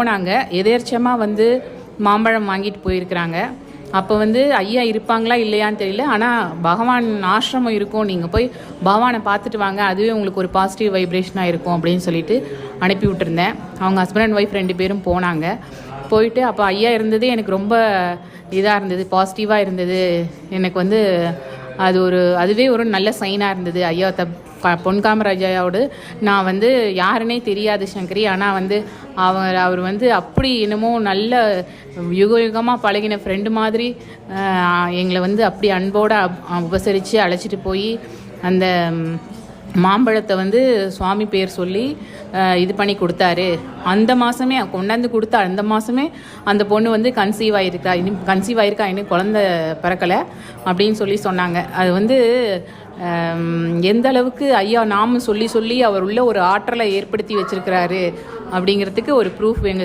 போனாங்க. எதேர்ச்சமாக மாம்பழம் வாங்கிட்டு போயிருக்கிறாங்க. அப்போ ஐயா இருப்பாங்களா இல்லையான்னு தெரியல. ஆனால் பகவான் ஆசிரமம் இருக்கும், நீங்கள் போய் பகவானை பார்த்துட்டு வாங்க, அதுவே உங்களுக்கு ஒரு பாசிட்டிவ் வைப்ரேஷனாக இருக்கும் அப்படின்னு சொல்லிட்டு அனுப்பி விட்டுருந்தேன். அவங்க ஹஸ்பண்ட் அண்ட் ஒய்ஃப் 2 பேரும் போனாங்க. போயிட்டு அப்போ ஐயா இருந்தது எனக்கு ரொம்ப இதாக இருந்தது, பாசிட்டிவாக இருந்தது. எனக்கு அதுவே ஒரு நல்ல சைனாக இருந்தது. ஐயா பொன் காமராஜாவோடு நான் யாருன்னே தெரியாது சங்கரி. ஆனால் அவர் அப்படி என்னமோ நல்ல யுகமாக பழகின ஃப்ரெண்டு மாதிரி எங்களை அப்படி அன்போடு உபசரித்து அழைச்சிட்டு போய் அந்த மாம்பழத்தை சுவாமி பேர் சொல்லி இது பண்ணி கொடுத்தாரு. அந்த மாதமே கொண்டாந்து கொடுத்தா அந்த மாதமே அந்த பொண்ணு கன்சீவ் ஆகிருக்கா, இன்னும் குழந்த பிறக்கலை அப்படின்னு சொல்லி சொன்னாங்க. அது எந்த அளவுக்கு ஐயா நாம சொல்லி சொல்லி அவர் உள்ள ஒரு ஆற்றலை ஏற்படுத்தி வச்சிருக்கிறாரு அப்படிங்கிறதுக்கு ஒரு ப்ரூஃப் எங்கள்